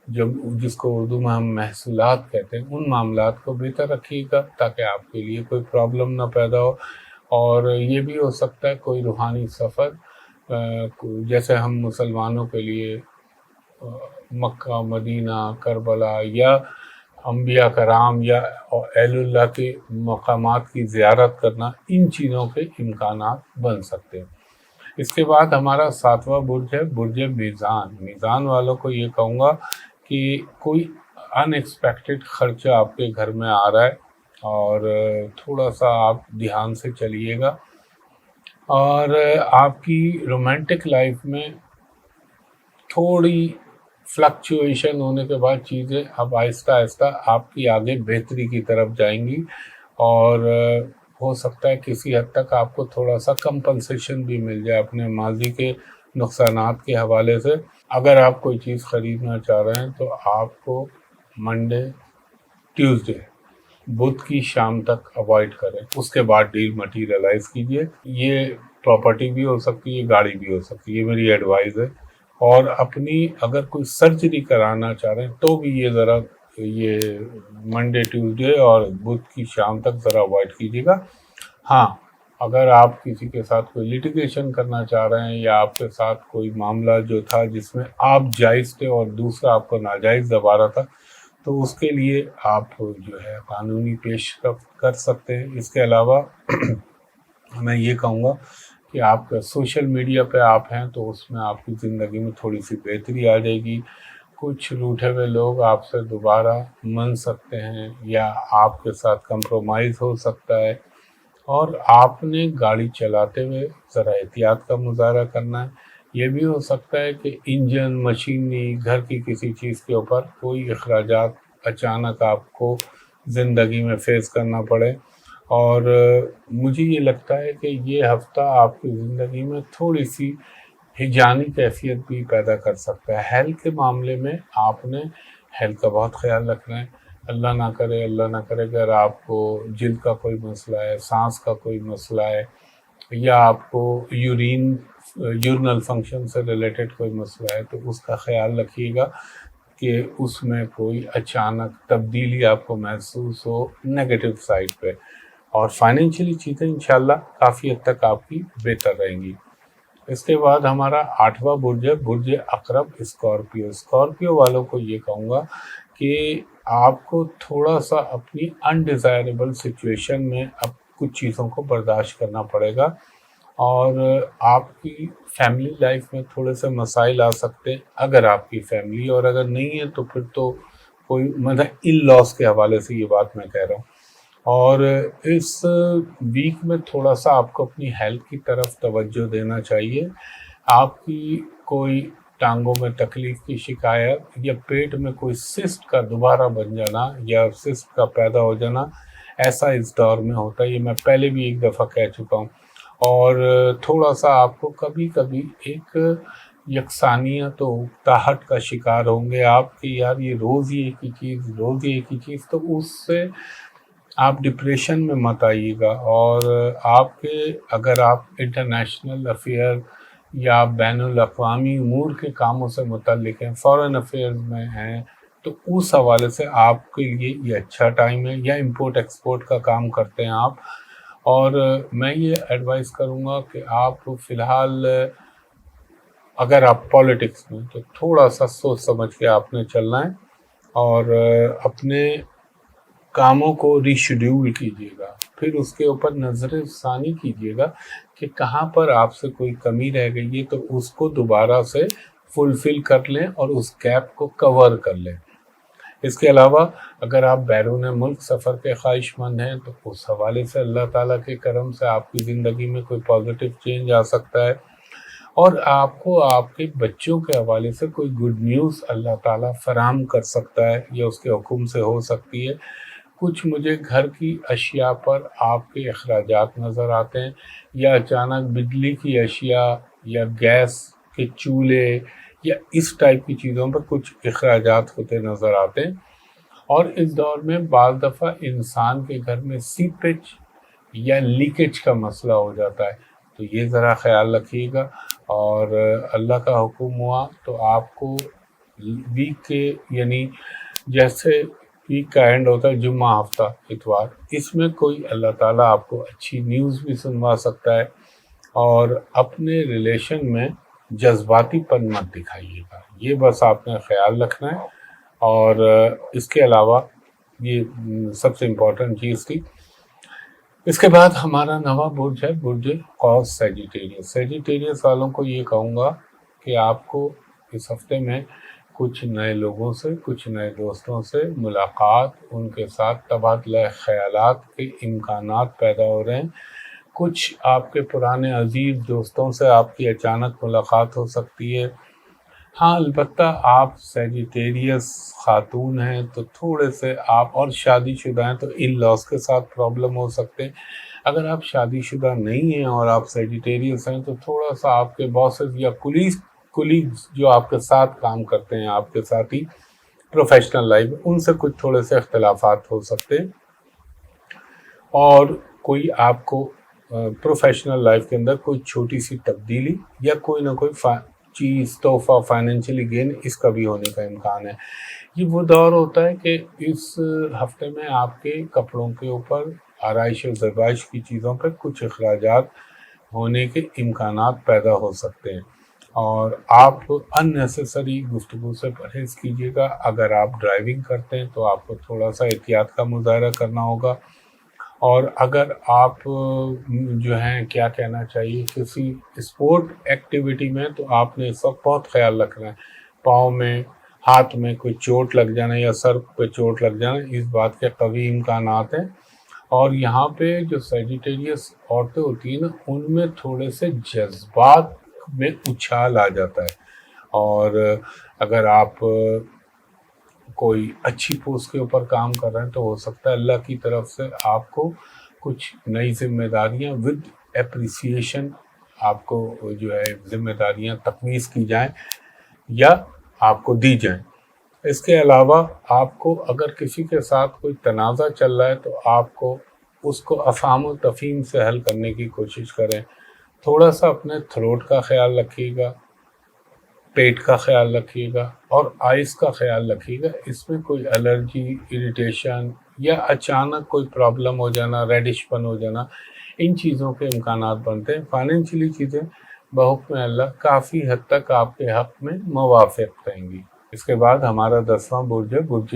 جس کو اردو میں ہم محصولات کہتے ہیں، ان معاملات کو بہتر رکھیے گا تاکہ آپ کے لیے کوئی پرابلم نہ پیدا ہو. اور یہ بھی ہو سکتا ہے کوئی روحانی سفر، جیسے ہم مسلمانوں کے لیے مکہ، مدینہ، کربلا یا انبیاء کرام یا اہل اللہ کے مقامات کی زیارت کرنا، ان چیزوں کے امکانات بن سکتے ہیں. اس کے بعد ہمارا 7واں برج ہے، برج میزان. میزان والوں کو یہ کہوں گا کہ کوئی ان ایکسپیکٹڈ خرچہ آپ کے گھر میں آ رہا ہے، اور تھوڑا سا آپ دھیان سے چلیے گا. اور آپ کی رومانٹک لائف میں تھوڑی فلکچویشن ہونے کے بعد چیزیں اب آہستہ آہستہ آپ کی آگے بہتری کی طرف جائیں گی. اور ہو سکتا ہے کسی حد تک آپ کو تھوڑا سا کمپنسیشن بھی مل جائے اپنے ماضی کے نقصانات کے حوالے سے۔ اگر آپ کوئی چیز خریدنا چاہ رہے ہیں تو آپ کو منڈے، ٹیوزڈے، بدھ کی شام تک اوائڈ کریں، اس کے بعد ڈیل مٹیریلائز کیجیے۔ یہ پراپرٹی بھی ہو سکتی ہے، گاڑی بھی ہو سکتی ہے، یہ میری ایڈوائز ہے۔ اور اپنی اگر کوئی سرجری کرانا چاہ رہے ہیں تو بھی یہ ذرا یہ منڈے، ٹیوزڈے اور بدھ کی شام تک ذرا اوائڈ کیجیے گا۔ ہاں، اگر آپ کسی کے ساتھ کوئی لیٹیگیشن کرنا چاہ رہے ہیں یا آپ کے ساتھ کوئی معاملہ جو تھا جس میں آپ جائز تھے اور دوسرا آپ کو ناجائز دبا رہا تھا، تو اس کے لیے آپ جو ہے قانونی پیش رفت کر سکتے ہیں۔ اس کے علاوہ میں یہ کہوں گا کہ آپ کا سوشل میڈیا پہ آپ ہیں تو اس میں آپ کی زندگی میں تھوڑی سی بہتری آ جائے گی۔ کچھ روٹھے ہوئے لوگ آپ سے دوبارہ مل سکتے ہیں یا آپ کے ساتھ کمپرومائز ہو سکتا ہے۔ اور آپ نے گاڑی چلاتے ہوئے ذرا احتیاط کا مظاہرہ کرنا ہے۔ یہ بھی ہو سکتا ہے کہ انجن، مشینری، گھر کی کسی چیز کے اوپر کوئی اخراجات اچانک آپ کو زندگی میں فیس کرنا پڑے۔ اور مجھے یہ لگتا ہے کہ یہ ہفتہ آپ کی زندگی میں تھوڑی سی ہجانی کیفیت بھی پیدا کر سکتا ہے۔ ہیلتھ کے معاملے میں آپ نے ہیلتھ کا بہت خیال رکھنا ہے۔ اللہ نہ کرے اگر آپ کو جلد کا کوئی مسئلہ ہے، سانس کا کوئی مسئلہ ہے یا آپ کو یورنل فنکشن سے ریلیٹڈ کوئی مسئلہ ہے تو اس کا خیال رکھیے گا کہ اس میں کوئی اچانک تبدیلی آپ کو محسوس ہو نیگیٹو سائڈ پہ۔ اور فائنینشلی چیزیں انشاءاللہ کافی حد تک آپ کی بہتر رہیں گی۔ اس کے بعد ہمارا 8واں برج ہے برج عقرب، اسکارپیو والوں کو یہ کہوں گا کہ آپ کو تھوڑا سا اپنی انڈیزائریبل سچویشن میں اب کچھ چیزوں کو برداشت کرنا پڑے گا، اور آپ کی فیملی لائف میں تھوڑے سے مسائل آ سکتے ہیں اگر آپ کی فیملی، اور اگر نہیں ہے تو پھر تو کوئی مطلب ان لاس کے حوالے سے یہ بات میں کہہ رہا ہوں۔ اور اس ویک میں تھوڑا سا آپ کو اپنی ہیلتھ کی طرف توجہ دینا چاہیے۔ آپ کی کوئی ٹانگوں میں تکلیف کی شکایت یا پیٹ میں کوئی سسٹ کا دوبارہ بن جانا یا سسٹ کا پیدا ہو جانا، ایسا اس دور میں ہوتا ہے، یہ میں پہلے بھی ایک دفعہ کہہ چکا ہوں۔ اور تھوڑا سا آپ کو کبھی کبھی ایک یکسانیت و اکتاہٹ کا شکار ہوں گے آپ کہ یار یہ روز ہی ایک ہی چیز، تو اس سے آپ ڈپریشن میں مت آئیے گا۔ اور آپ کے اگر آپ انٹرنیشنل افیئر یا بین الاقوامی امور کے کاموں سے متعلق ہیں، فارن افیئرز میں ہیں، تو اس حوالے سے آپ کے لیے یہ اچھا ٹائم ہے، یا امپورٹ ایکسپورٹ کا کام کرتے ہیں آپ۔ اور میں یہ ایڈوائز کروں گا کہ آپ فی الحال اگر آپ پالیٹکس میں تو تھوڑا سا سوچ سمجھ کے آپ نے چلنا ہے، اور اپنے کاموں کو ری شیڈیول کیجیے گا، پھر اس کے اوپر نظر ثانی کیجیے گا کہ کہاں پر آپ سے کوئی کمی رہ گئی ہے تو اس کو دوبارہ سے فلفل کر لیں اور اس گیپ کو کور کر لیں۔ اس کے علاوہ اگر آپ بیرون ملک سفر کے خواہش مند ہیں تو اس حوالے سے اللہ تعالیٰ کے کرم سے آپ کی زندگی میں کوئی پازیٹیو چینج آ سکتا ہے، اور آپ کو آپ کے بچوں کے حوالے سے کوئی گڈ نیوز اللہ تعالیٰ فراہم کر سکتا ہے یا اس کے حکم سے ہو سکتی ہے۔ کچھ مجھے گھر کی اشیاء پر آپ کے اخراجات نظر آتے ہیں، یا اچانک بجلی کی اشیاء یا گیس کے چولہے یا اس ٹائپ کی چیزوں پر کچھ اخراجات ہوتے نظر آتے ہیں۔ اور اس دور میں بعض دفعہ انسان کے گھر میں سیپیج یا لیکیج کا مسئلہ ہو جاتا ہے، تو یہ ذرا خیال رکھیے گا۔ اور اللہ کا حکم ہوا تو آپ کو ویک کے یعنی جیسے ویک کا اینڈ ہوتا ہے جمعہ، ہفتہ، اتوار، اس میں کوئی اللہ تعالیٰ آپ کو اچھی نیوز بھی سنوا سکتا ہے۔ اور اپنے ریلیشن میں جذباتی پن مت دکھائیے گا، یہ بس آپ نے خیال رکھنا ہے۔ اور اس کے علاوہ یہ سب سے امپورٹنٹ چیز تھی۔ اس کے بعد ہمارا نواں برج ہے برج قوس، سیجیٹیریس والوں کو یہ کہوں گا کہ آپ کو اس ہفتے میں کچھ نئے لوگوں سے، کچھ نئے دوستوں سے ملاقات، ان کے ساتھ تبادلہ خیالات کے امکانات پیدا ہو رہے ہیں۔ کچھ آپ کے پرانے عزیز دوستوں سے آپ کی اچانک ملاقات ہو سکتی ہے۔ ہاں البتہ آپ سیجیٹیریس خاتون ہیں تو تھوڑے سے آپ، اور شادی شدہ ہیں تو ان لاس کے ساتھ پرابلم ہو سکتے ہیں۔ اگر آپ شادی شدہ نہیں ہیں اور آپ سیجیٹیریس ہیں تو تھوڑا سا آپ کے باسز یا کولیگز جو آپ کے ساتھ کام کرتے ہیں، آپ کے ساتھی پروفیشنل لائف، ان سے کچھ تھوڑے سے اختلافات ہو سکتے ہیں، اور کوئی آپ کو پروفیشنل لائف کے اندر کوئی چھوٹی سی تبدیلی یا کوئی نہ کوئی چیز، تحفہ، فائنینشلی گین، اس کا بھی ہونے کا امکان ہے۔ یہ وہ دور ہوتا ہے کہ اس ہفتے میں آپ کے کپڑوں کے اوپر، آرائش و زیبائش کی چیزوں پر کچھ اخراجات ہونے کے امکانات پیدا ہو سکتے ہیں، اور آپ اننیسیسری گفتگو سے پرہیز کیجیے گا۔ اگر آپ ڈرائیونگ کرتے ہیں تو آپ کو تھوڑا سا احتیاط کا مظاہرہ کرنا ہوگا، اور اگر آپ جو ہیں کیا کہنا چاہیے کسی اسپورٹ ایکٹیویٹی میں، تو آپ نے اس وقت بہت خیال رکھنا ہے، پاؤں میں، ہاتھ میں کوئی چوٹ لگ جانا یا سر پہ چوٹ لگ جانا، اس بات کے قوی امکانات ہیں۔ اور یہاں پہ جو سیجیٹیریس عورتیں ہوتی ہیں نا، ان میں تھوڑے سے جذبات میں اچھال آ جاتا ہے، اور اگر آپ کوئی اچھی پوسٹ کے اوپر کام کر رہے ہیں تو ہو سکتا ہے اللہ کی طرف سے آپ کو کچھ نئی ذمہ داریاں ود اپریسیشن آپ کو جو ہے ذمہ داریاں تقویض کی جائیں یا آپ کو دی جائیں۔ اس کے علاوہ آپ کو اگر کسی کے ساتھ کوئی تنازع چل رہا ہے تو آپ کو اس کو افہام و تفہیم سے حل کرنے کی کوشش کریں۔ تھوڑا سا اپنے تھروٹ کا خیال رکھیے گا، پیٹ کا خیال رکھیے گا، اور آئس کا خیال رکھیے گا۔ اس میں کوئی الرجی، اریٹیشن یا اچانک کوئی پرابلم ہو جانا، ریڈش پن ہو جانا، ان چیزوں کے امکانات بنتے ہیں۔ فائنینشلی چیزیں بحکم اللہ کافی حد تک آپ کے حق میں موافق رہیں گی۔ اس کے بعد ہمارا 10واں برج ہے برج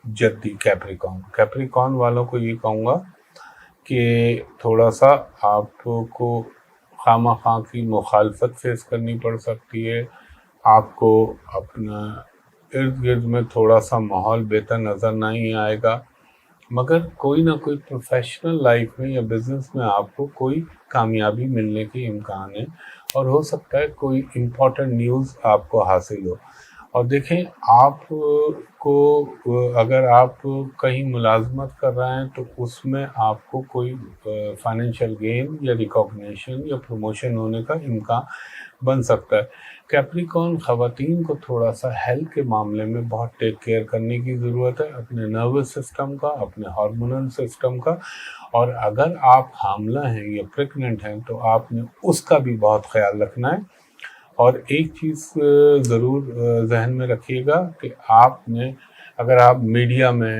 جدی کیپریکارن۔ کیپریکارن والوں کو یہ کہوں گا کہ تھوڑا سا آپ کو خواہ خواہ کی مخالفت فیس کرنی پڑ سکتی ہے، آپ کو اپنا ارد گرد میں تھوڑا سا ماحول بہتر نظر نہیں آئے گا، مگر کوئی نہ کوئی پروفیشنل لائف میں یا بزنس میں آپ کو کوئی کامیابی ملنے کے امکان ہے، اور ہو سکتا ہے کوئی امپورٹنٹ نیوز آپ کو حاصل ہو۔ اور دیکھیں، آپ کو اگر آپ کہیں ملازمت کر رہے ہیں تو اس میں آپ کو کوئی فائنینشیل گین یا ریکاگنیشن یا پروموشن ہونے کا امکان بن سکتا ہے۔ کیپریکارن خواتین کو تھوڑا سا ہیلتھ کے معاملے میں بہت ٹیک کیئر کرنے کی ضرورت ہے، اپنے نروس سسٹم کا، اپنے ہارمونل سسٹم کا، اور اگر آپ حاملہ ہیں یا پریگننٹ ہیں تو آپ نے اس کا بھی بہت خیال رکھنا ہے۔ اور ایک چیز ضرور ذہن میں رکھیے گا کہ آپ نے اگر آپ میڈیا میں،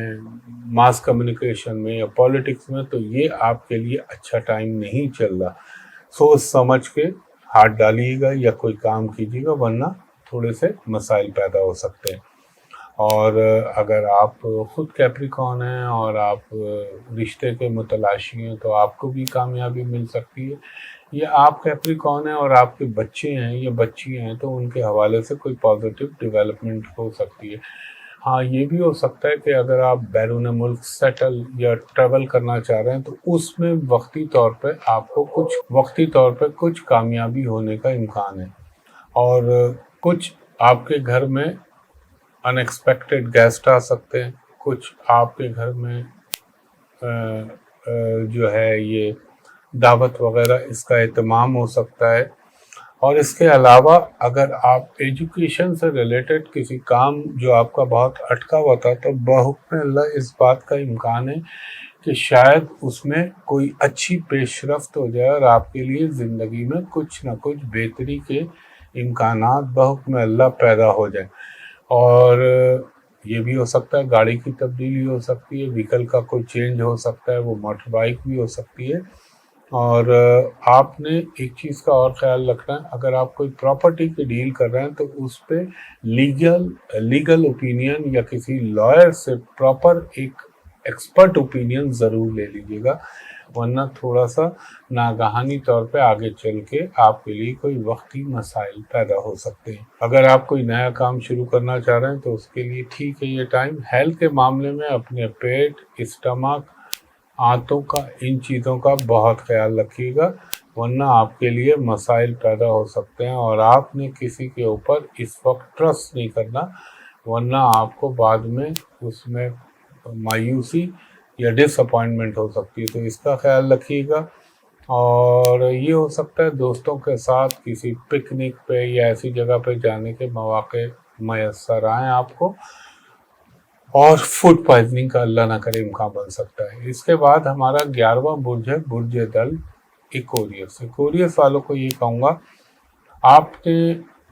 ماس کمیونیکیشن میں یا پالیٹکس میں، تو یہ آپ کے لیے اچھا ٹائم نہیں چل رہا۔ سوچ سمجھ کے ہاتھ ڈالیے گا یا کوئی کام کیجیے گا، ورنہ تھوڑے سے مسائل پیدا ہو سکتے ہیں۔ اور اگر آپ خود کیپریکارن ہیں اور آپ رشتے کے متلاشی ہیں تو آپ کو بھی کامیابی مل سکتی ہے، یا آپ کیپریکارن ہیں اور آپ کے بچے ہیں یا بچی ہیں تو ان کے حوالے سے کوئی پازیٹیو ڈیولپمنٹ ہو سکتی ہے۔ ہاں، یہ بھی ہو سکتا ہے کہ اگر آپ بیرون ملک سیٹل یا ٹریول کرنا چاہ رہے ہیں تو اس میں وقتی طور پہ کچھ کامیابی ہونے کا امکان ہے، اور کچھ آپ کے گھر میں ان ایکسپیکٹڈ گیسٹ آ سکتے ہیں، کچھ آپ کے گھر میں جو ہے یہ دعوت وغیرہ اس کا اہتمام ہو سکتا ہے۔ اور اس کے علاوہ اگر آپ ایجوکیشن سے ریلیٹڈ کسی کام جو آپ کا بہت اٹکا ہوا تھا تو بحکم اللہ اس بات کا امکان ہے کہ شاید اس میں کوئی اچھی پیش رفت ہو جائے اور آپ کے لیے زندگی میں کچھ نہ کچھ بہتری کے امکانات بحکم اللہ پیدا ہو جائیں۔ اور یہ بھی ہو سکتا ہے گاڑی کی تبدیلی ہو سکتی ہے، وہیکل کا کوئی چینج ہو سکتا ہے، وہ موٹر بائک بھی ہو سکتی ہے۔ اور آپ نے ایک چیز کا اور خیال رکھنا ہے، اگر آپ کوئی پراپرٹی کی ڈیل کر رہے ہیں تو اس پہ لیگل اوپینین یا کسی لائر سے پراپر ایک ایکسپرٹ اوپینین ضرور لے لیجیے گا، ورنہ تھوڑا سا ناگہانی طور پہ آگے چل کے آپ کے لیے کوئی وقتی مسائل پیدا ہو سکتے ہیں۔ اگر آپ کوئی نیا کام شروع کرنا چاہ رہے ہیں تو اس کے لیے ٹھیک ہے یہ ٹائم۔ ہیلتھ کے معاملے میں اپنے پیٹ، اسٹمک، آنتوں کا، ان چیزوں کا بہت خیال رکھیے گا، ورنہ آپ کے لیے مسائل پیدا ہو سکتے ہیں، اور آپ نے کسی کے اوپر اس وقت ٹرسٹ نہیں کرنا، ورنہ آپ کو بعد میں اس میں مایوسی یا ڈس اپوائنٹمنٹ ہو سکتی ہے۔ تو اس کا خیال رکھیے گا۔ اور یہ ہو سکتا ہے دوستوں کے ساتھ کسی پکنک پہ یا ایسی جگہ پہ جانے کے مواقع میسر آئیں آپ کو، اور فوڈ پوائزننگ کا اللہ نہ کرے امکان بن سکتا ہے۔ اس کے بعد ہمارا 11واں برج ہے برج دل ایکوریس۔ ایکوریس والوں کو یہ کہوں گا، آپ نے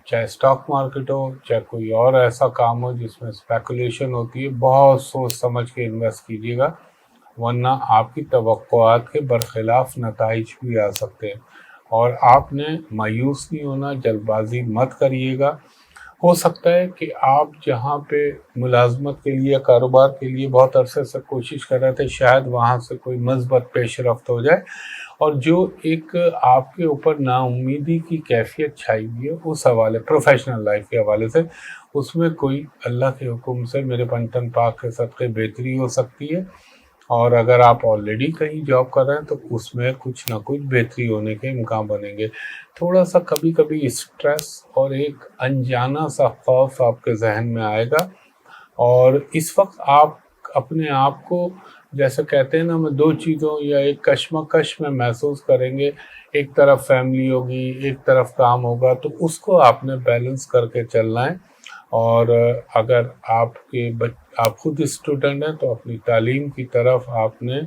چاہے سٹاک مارکیٹ ہو، چاہے کوئی اور ایسا کام ہو جس میں اسپیکولیشن ہوتی ہے، بہت سوچ سمجھ کے انویسٹ کیجیے گا، ورنہ آپ کی توقعات کے برخلاف نتائج بھی آ سکتے ہیں۔ اور آپ نے مایوس نہیں ہونا، جلد بازی مت کریے گا۔ ہو سکتا ہے کہ آپ جہاں پہ ملازمت کے لیے، کاروبار کے لیے بہت عرصے سے کوشش کر رہے تھے، شاید وہاں سے کوئی مثبت پیش رفت ہو جائے، اور جو ایک آپ کے اوپر نا امیدی کی کیفیت چھائی ہوئی ہے اس حوالے، پروفیشنل لائف کے حوالے سے، اس میں کوئی اللہ کے حکم سے میرے پنجتن پاک کے صدقے بہتری ہو سکتی ہے۔ اور اگر آپ آلریڈی کہیں جاب کر رہے ہیں تو اس میں کچھ نہ کچھ بہتری ہونے کے امکان بنیں گے۔ تھوڑا سا کبھی کبھی اسٹریس اور ایک انجانا سا خوف آپ کے ذہن میں آئے گا، اور اس وقت آپ اپنے آپ کو جیسے کہتے ہیں نا، میں دو چیزوں یا ایک کشمکش میں محسوس کریں گے، ایک طرف فیملی ہوگی، ایک طرف کام ہوگا، تو اس کو آپ نے بیلنس کر کے چلنا ہے۔ اور اگر آپ خود اسٹوڈنٹ ہیں تو اپنی تعلیم کی طرف آپ نے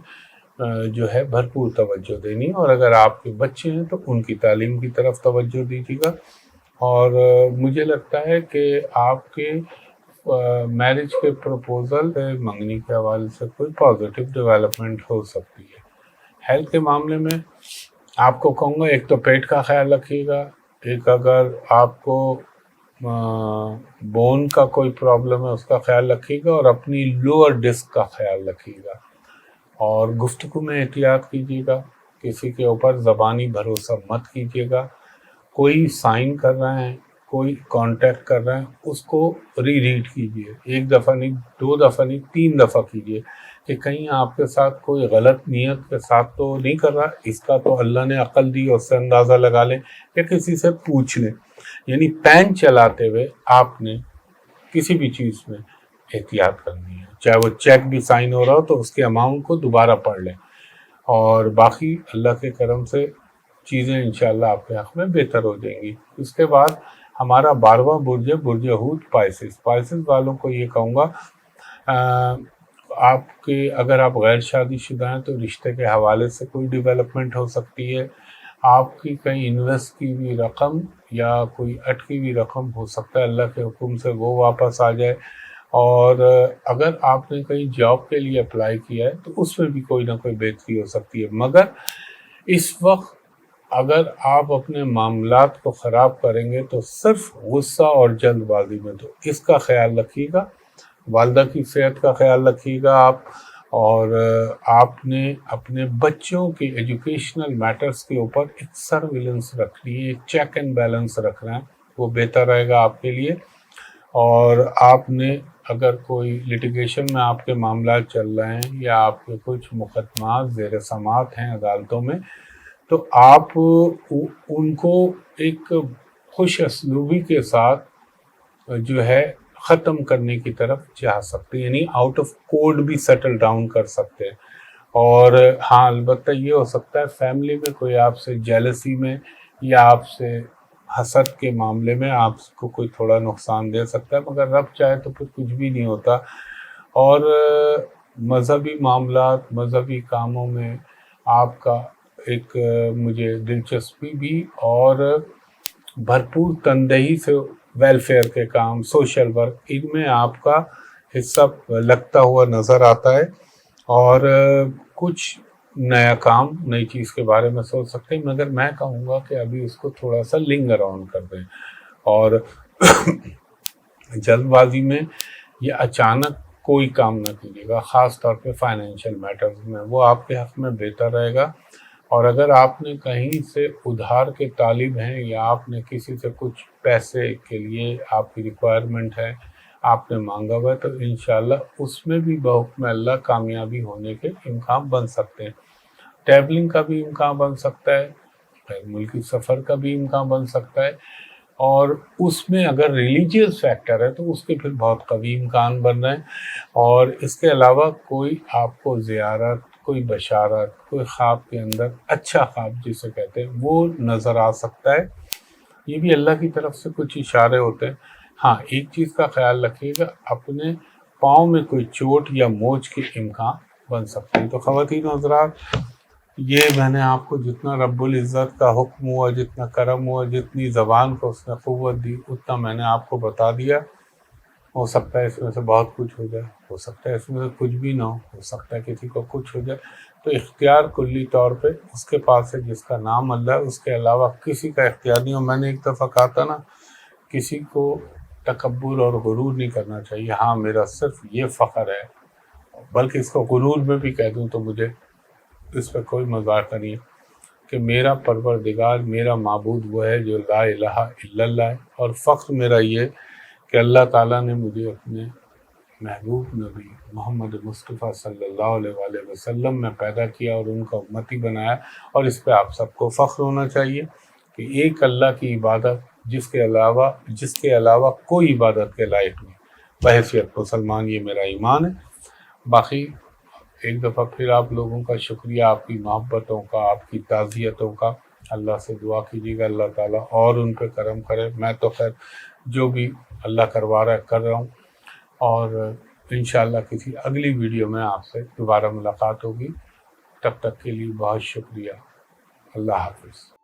جو ہے بھرپور توجہ دینی، اور اگر آپ کے بچے ہیں تو ان کی تعلیم کی طرف توجہ دیجیے گا۔ اور مجھے لگتا ہے کہ آپ کے میرج کے پروپوزل منگنی کے حوالے سے کوئی پازیٹیو ڈیولپمنٹ ہو سکتی ہے۔ ہیلتھ کے معاملے میں آپ کو کہوں گا، ایک تو پیٹ کا خیال رکھیے گا، ایک اگر آپ کو بون کا کوئی پرابلم ہے اس کا خیال رکھیے گا، اور اپنی لوور ڈسک کا خیال رکھیے گا، اور گفتگو میں احتیاط کیجیے گا، کسی کے اوپر زبانی بھروسہ مت کیجیے گا۔ کوئی سائن کر رہے ہیں، کوئی کانٹیکٹ کر رہے ہیں، اس کو ریڈ کیجیے، ایک دفعہ نہیں، دو دفعہ نہیں، 3 دفعہ کیجیے، کہ کہیں آپ کے ساتھ کوئی غلط نیت کے ساتھ تو نہیں کر رہا، اس کا تو اللہ نے عقل دی، اس سے اندازہ لگا لیں، یا کسی سے پوچھ لیں۔ یعنی پین چلاتے ہوئے آپ نے کسی بھی چیز میں احتیاط کرنی ہے، چاہے وہ چیک بھی سائن ہو رہا ہو تو اس کے اماؤنٹ کو دوبارہ پڑھ لیں، اور باقی اللہ کے کرم سے چیزیں انشاءاللہ آپ کے حق میں بہتر ہو جائیں گی۔ اس کے بعد ہمارا 12واں برج ہے برج حوت پائسس۔ پائسس والوں کو یہ کہوں گا، آپ کے اگر آپ غیر شادی شدہ ہیں تو رشتے کے حوالے سے کوئی ڈیولپمنٹ ہو سکتی ہے، آپ کی کہیں انویسٹ کی ہوئی رقم یا کوئی اٹکی ہوئی رقم ہو سکتا ہے اللہ کے حکم سے وہ واپس آ جائے، اور اگر آپ نے کہیں جاب کے لیے اپلائی کیا ہے تو اس میں بھی کوئی نہ کوئی بہتری ہو سکتی ہے۔ مگر اس وقت اگر آپ اپنے معاملات کو خراب کریں گے تو صرف غصہ اور جلد بازی میں، تو اس کا خیال رکھیے گا۔ والدہ کی صحت کا خیال رکھیے گا آپ، اور آپ نے اپنے بچوں کے ایجوکیشنل میٹرز کے اوپر ایک سرویلنس رکھنی ہے، ایک چیک اینڈ بیلنس رکھنا ہے، وہ بہتر رہے گا آپ کے لیے۔ اور آپ نے اگر کوئی لٹیگیشن میں آپ کے معاملات چل رہے ہیں یا آپ کے کچھ مقدمات زیر سماعت ہیں عدالتوں میں، تو آپ ان کو ایک خوش اسلوبی کے ساتھ جو ہے ختم کرنے کی طرف جا سکتے ہیں، یعنی آؤٹ آف کورٹ بھی سیٹل ڈاؤن کر سکتے ہیں۔ اور ہاں، البتہ یہ ہو سکتا ہے فیملی میں کوئی آپ سے جیلسی میں یا آپ سے حسد کے معاملے میں آپ کو کوئی تھوڑا نقصان دے سکتا ہے، مگر رب چاہے تو پھر کچھ بھی نہیں ہوتا۔ اور مذہبی معاملات، مذہبی کاموں میں آپ کا ایک مجھے دلچسپی بھی اور بھرپور تندہی سے ویلفیئر کے کام، سوشل ورک، ان میں آپ کا حصہ لگتا ہوا نظر آتا ہے، اور کچھ نیا کام، نئی چیز کے بارے میں سوچ سکتے ہیں، مگر میں کہوں گا کہ ابھی اس کو تھوڑا سا لنگر آن کر دیں، اور جلد بازی میں یا اچانک کوئی کام نہ کیجیے گا، خاص طور پہ فائنینشیل میٹرز میں، وہ آپ کے حق میں بہتر رہے گا۔ اور اگر آپ نے کہیں سے ادھار کے طالب ہیں یا آپ نے کسی سے کچھ پیسے کے لیے آپ کی ریکوائرمنٹ ہے، آپ نے مانگا ہوا ہے، تو انشاءاللہ اس میں بھی بحکم اللہ کامیابی ہونے کے امکان بن سکتے ہیں۔ ٹریولنگ کا بھی امکان بن سکتا ہے، غیر ملکی سفر کا بھی امکان بن سکتا ہے، اور اس میں اگر ریلیجیس فیکٹر ہے تو اس کے پھر بہت قوی امکان بن رہے ہیں۔ اور اس کے علاوہ کوئی آپ کو زیارت، کوئی بشارت، کوئی خواب کے اندر اچھا خواب جسے کہتے ہیں وہ نظر آ سکتا ہے، یہ بھی اللہ کی طرف سے کچھ اشارے ہوتے ہیں۔ ہاں ایک چیز کا خیال رکھیے گا، اپنے پاؤں میں کوئی چوٹ یا موچ کے امکان بن سکتے ہیں۔ تو خواتین و حضرات، یہ میں نے آپ کو جتنا رب العزت کا حکم ہوا، جتنا کرم ہوا، جتنی زبان کو اس نے قوت دی، اتنا میں نے آپ کو بتا دیا۔ ہو سکتا ہے اس میں سے بہت کچھ ہو جائے، ہو سکتا ہے اس میں سے کچھ بھی نہ ہو سکتا ہے کسی کو کچھ ہو جائے۔ تو اختیار کلی طور پہ اس کے پاس ہے جس کا نام اللہ ہے، اس کے علاوہ کسی کا اختیار نہیں ہو۔ میں نے ایک دفعہ کہا تھا نا، کسی کو تکبر اور غرور نہیں کرنا چاہیے۔ ہاں میرا صرف یہ فخر ہے، بلکہ اس کو غرور میں بھی کہہ دوں تو مجھے اس پہ کوئی مذاق نہیں ہے، کہ میرا پروردگار، میرا معبود وہ ہے جو لا الہ الا اللہ ہے۔ اور فخر میرا یہ کہ اللہ تعالیٰ نے مجھے اپنے محبوب نبی محمد مصطفیٰ صلی اللہ علیہ وآلہ وسلم میں پیدا کیا اور ان کا امتی بنایا۔ اور اس پہ آپ سب کو فخر ہونا چاہیے کہ ایک اللہ کی عبادت جس کے علاوہ کوئی عبادت کے لائق نہیں، بحیثیت مسلمان یہ میرا ایمان ہے۔ باقی ایک دفعہ پھر آپ لوگوں کا شکریہ، آپ کی محبتوں کا، آپ کی تعزیتوں کا۔ اللہ سے دعا کیجیے گا اللہ تعالیٰ اور ان پہ کرم کرے۔ میں تو خیر جو بھی اللہ کروا رہا ہے کر رہا ہوں، اور انشاءاللہ کسی اگلی ویڈیو میں آپ سے دوبارہ ملاقات ہوگی۔ تب تک کے لیے بہت شکریہ۔ اللہ حافظ۔